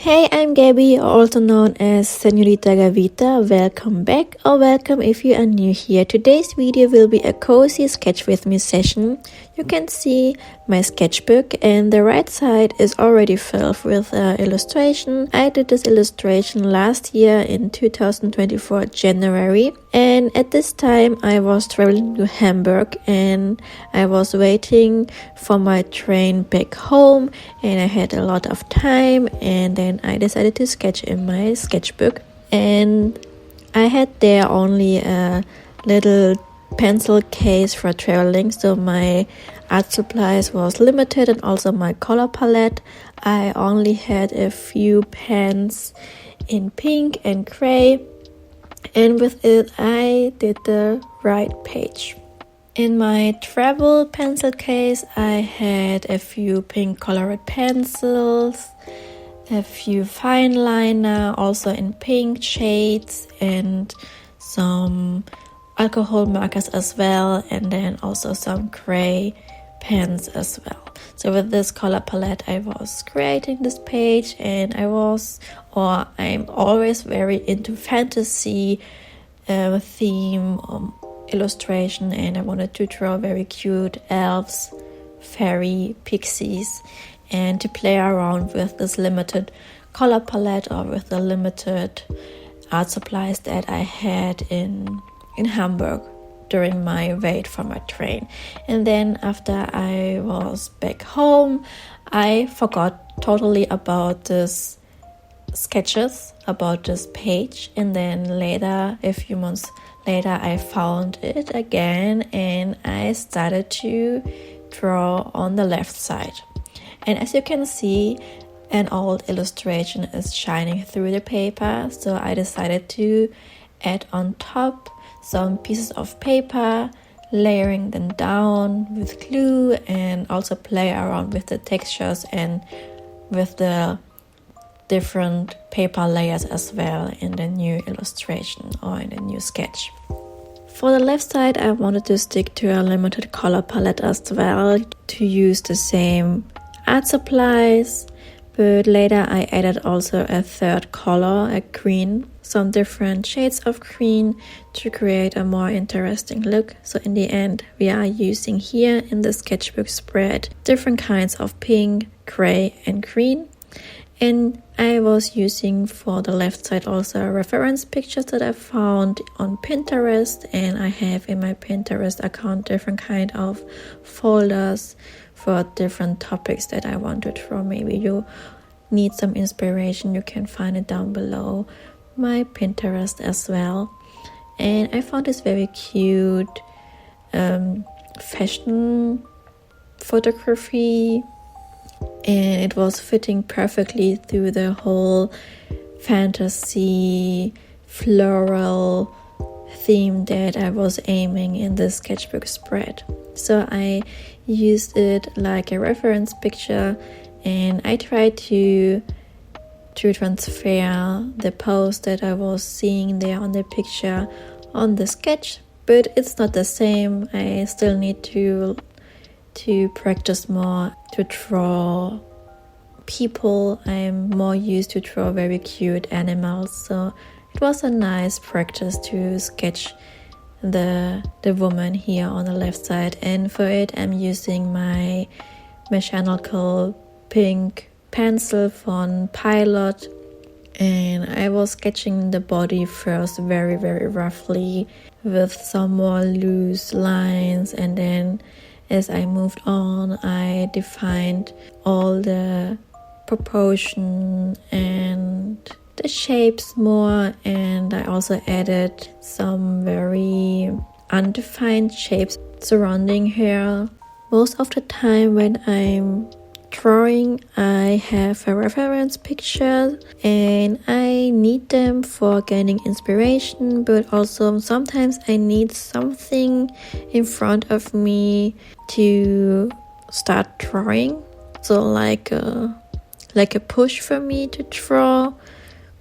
Hey, I'm Gabby, also known as Senorita Gavita. Welcome back or welcome if you are new here. Today's video will be a cozy sketch with me session. You can see my sketchbook and the right side is already filled with illustration. I did this illustration last year in 2024 January, and at this time I was traveling to Hamburg and I was waiting for my train back home and I had a lot of time, and then I decided to sketch in my sketchbook, and I had there only a little pencil case for traveling, so my art supplies was limited and also my color palette. I only had a few pens in pink and gray, and with it I did the right page. In my travel pencil case I had a few pink colored pencils, a few fine liner also in pink shades, and some alcohol markers as well, and then also some gray pens as well. So with this color palette I was creating this page, and I'm always very into fantasy theme illustration, and I wanted to draw very cute elves, fairy, pixies, and to play around with this limited color palette or with the limited art supplies that I had in Hamburg during my wait for my train. And then after I was back home, I forgot totally about this sketches, about this page, and then later, a few months later, I found it again and I started to draw on the left side. And as you can see, an old illustration is shining through the paper, so I decided to add on top some pieces of paper, layering them down with glue, and also play around with the textures and with the different paper layers as well in the new illustration or in the new sketch. For the left side I wanted to stick to a limited color palette as well, to use the same art supplies, but later I added also a third color, a green, some different shades of green to create a more interesting look. So in the end we are using here in the sketchbook spread different kinds of pink, gray and green. And I was using for the left side also reference pictures that I found on Pinterest, and I have in my Pinterest account different kind of folders for different topics that I want to draw. Maybe you need some inspiration, you can find it down below my Pinterest as well. And I found this very cute fashion photography, and it was fitting perfectly through the whole fantasy floral theme that I was aiming in the sketchbook spread. So I used it like a reference picture, and I tried to transfer the pose that I was seeing there on the picture on the sketch, but it's not the same. I still need to practice more to draw people. I'm more used to draw very cute animals, so it was a nice practice to sketch the woman here on the left side. And for it I'm using my mechanical pink pencil from Pilot, and I was sketching the body first very roughly with some more loose lines, and then as I moved on I defined all the proportion and the shapes more, and I also added some very undefined shapes surrounding her. Most of the time when I'm drawing I have a reference picture and I need them for gaining inspiration, but also sometimes I need something in front of me to start drawing, so like a push for me to draw,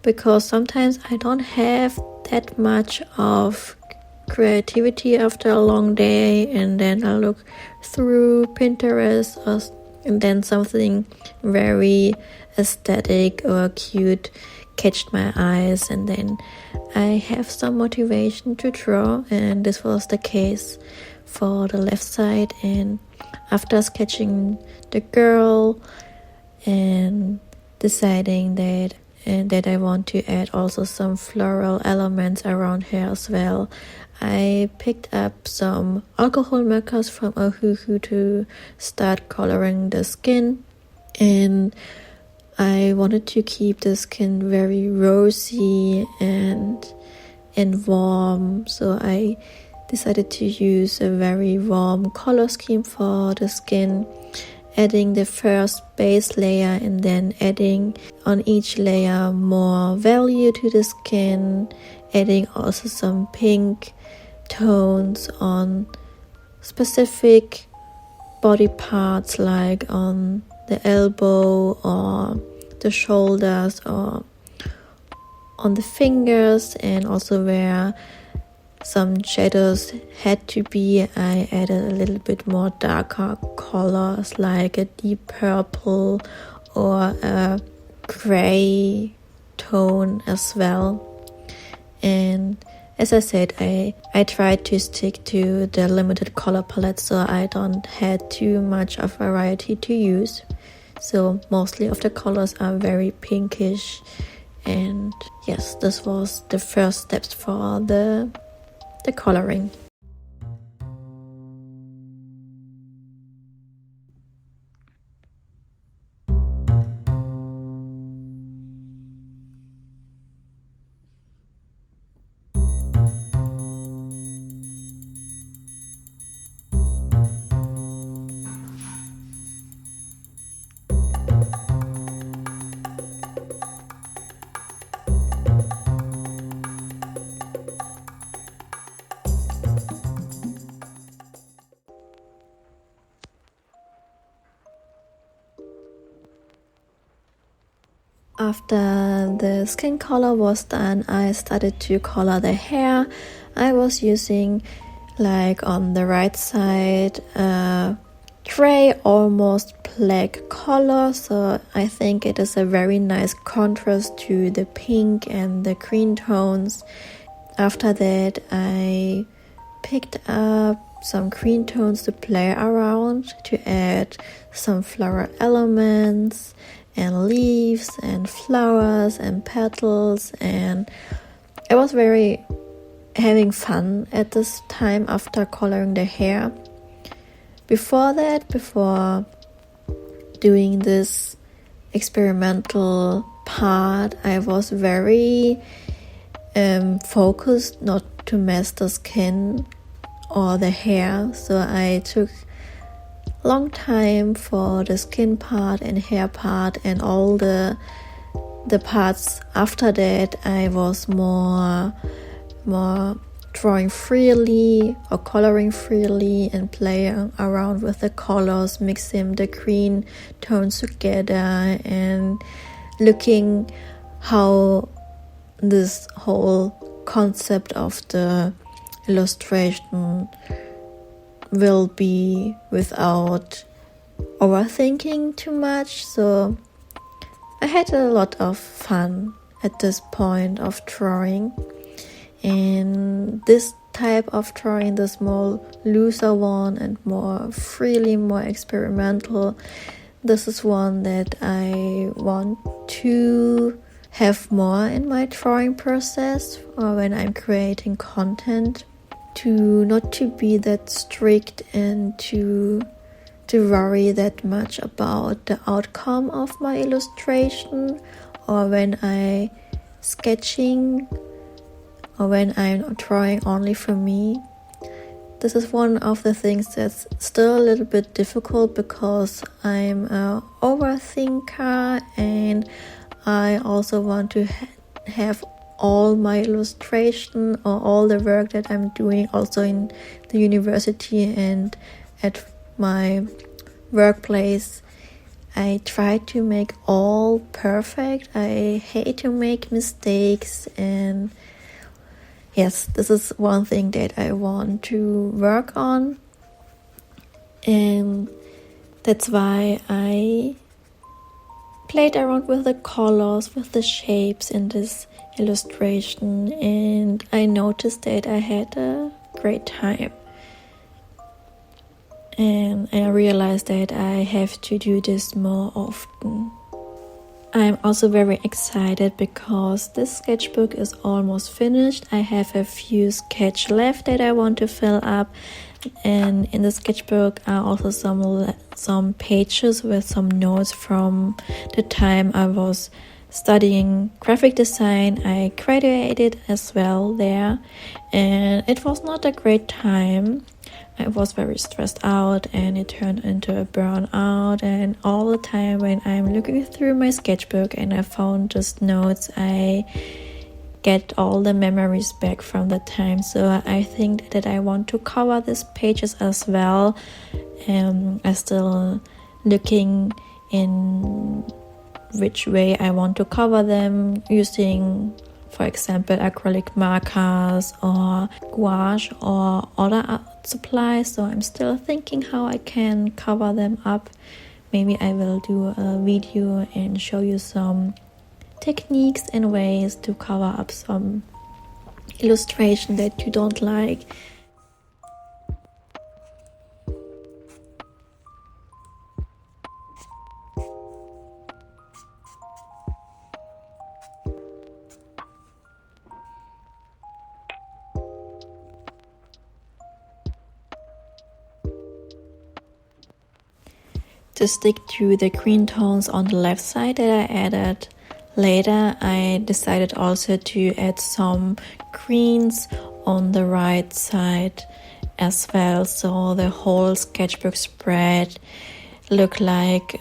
because sometimes I don't have that much of creativity after a long day, and then I look through Pinterest or and then something very aesthetic or cute catched my eyes, and then I have some motivation to draw, and this was the case for the left side. And after sketching the girl and deciding that I want to add also some floral elements around her as well, I picked up some alcohol markers from Ohuhu to start coloring the skin, and I wanted to keep the skin very rosy and warm, so I decided to use a very warm color scheme for the skin, adding the first base layer and then adding on each layer more value to the skin, adding also some pink tones on specific body parts like on the elbow or the shoulders or on the fingers, and also where some shadows had to be, I added a little bit more darker colors like a deep purple or a gray tone as well. And as I said, I tried to stick to the limited color palette, so I don't have too much of variety to use. So mostly of the colors are very pinkish, and yes, this was the first steps for the coloring. After the skin color was done, I started to color the hair. I was using, like on the right side, a gray, almost black color, so I think it is a very nice contrast to the pink and the green tones. After that, I picked up some green tones to play around, to add some floral elements and leaves and flowers and petals, and I was very having fun at this time after coloring the hair. Before doing this experimental part, I was very focused not to mess the skin or the hair, so I took long time for the skin part and hair part, and all the parts after that I was more drawing freely or coloring freely and playing around with the colors, mixing the green tones together and looking how this whole concept of the illustration will be without overthinking too much. So I had a lot of fun at this point of drawing, and this type of drawing, the more looser one and more freely, more experimental, this is one that I want to have more in my drawing process or when I'm creating content, to not to be that strict and to worry that much about the outcome of my illustration, or when I sketching or when I'm drawing only for me. This is one of the things that's still a little bit difficult because I'm an overthinker, and I also want to have all my illustration or all the work that I'm doing also in the university and at my workplace. I try to make all perfect. I hate to make mistakes, and yes, this is one thing that I want to work on. And That's why I played around with the colors, with the shapes in this illustration, and I noticed that I had a great time. And I realized that I have to do this more often. I'm also very excited because this sketchbook is almost finished. I have a few sketches left that I want to fill up, and in the sketchbook are also some pages with some notes from the time I was studying graphic design. I graduated as well there, and it was not a great time. I was very stressed out and it turned into a burnout, and all the time when I'm looking through my sketchbook and I found just notes, I get all the memories back from the time. So I think that I want to cover these pages as well. I'm still looking in which way I want to cover them, using, for example, acrylic markers or gouache or other art supplies. So I'm still thinking how I can cover them up. Maybe I will do a video and show you some techniques and ways to cover up some illustration that you don't like. To stick to the green tones on the left side that I added later, I decided also to add some greens on the right side as well, so the whole sketchbook spread look like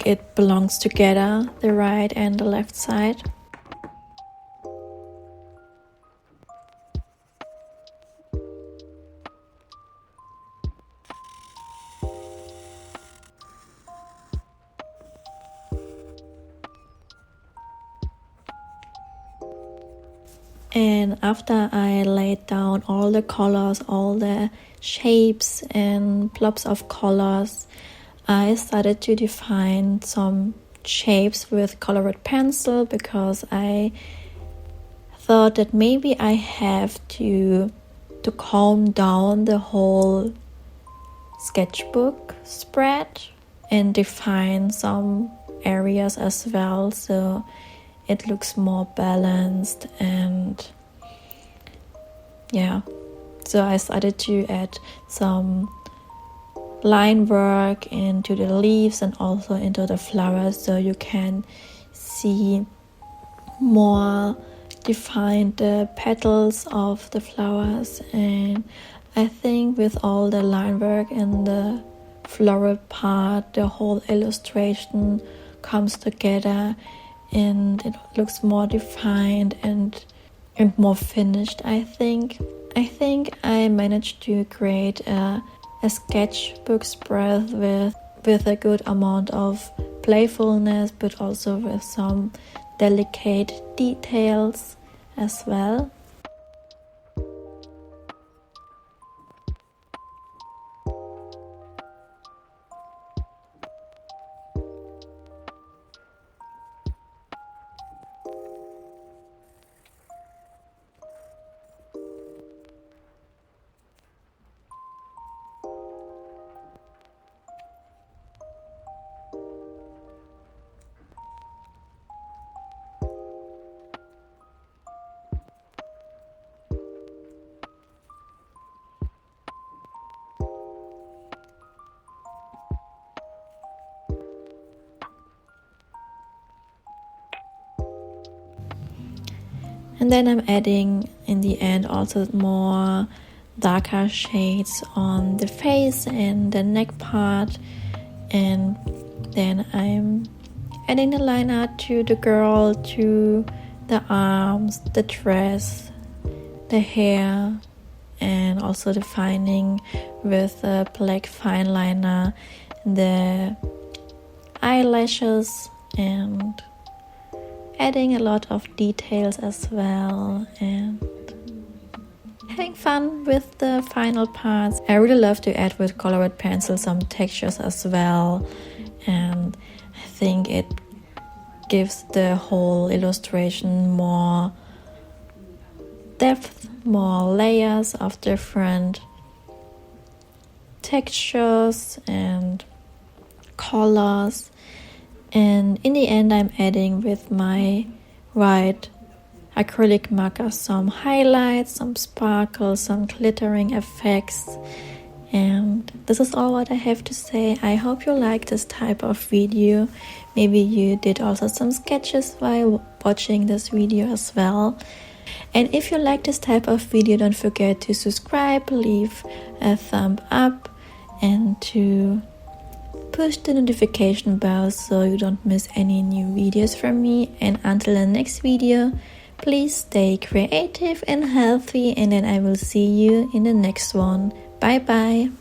it belongs together, the right and the left side. And after I laid down all the colors, all the shapes and blobs of colors, I started to define some shapes with colored pencil, because I thought that maybe I have to calm down the whole sketchbook spread and define some areas as well, so it looks more balanced. And yeah, so I started to add some line work into the leaves and also into the flowers, so you can see more defined the petals of the flowers. And I think with all the line work and the floral part, the whole illustration comes together and it looks more defined and more finished. I think I managed to create a sketchbook spread with a good amount of playfulness, but also with some delicate details as well. And then I'm adding in the end also more darker shades on the face and the neck part. And then I'm adding the line art to the girl, to the arms, the dress, the hair, and also defining with a black fine liner the eyelashes and adding a lot of details as well, and having fun with the final parts. I really love to add with colored pencil some textures as well, and I think it gives the whole illustration more depth, more layers of different textures and colors. And in the end, I'm adding with my white acrylic marker some highlights, some sparkles, some glittering effects. And this is all what I have to say. I hope you like this type of video. Maybe you did also some sketches while watching this video as well. And if you like this type of video, don't forget to subscribe, leave a thumb up, and to push the notification bell so you don't miss any new videos from me. And until the next video, please stay creative and healthy, and then I will see you in the next one. Bye bye.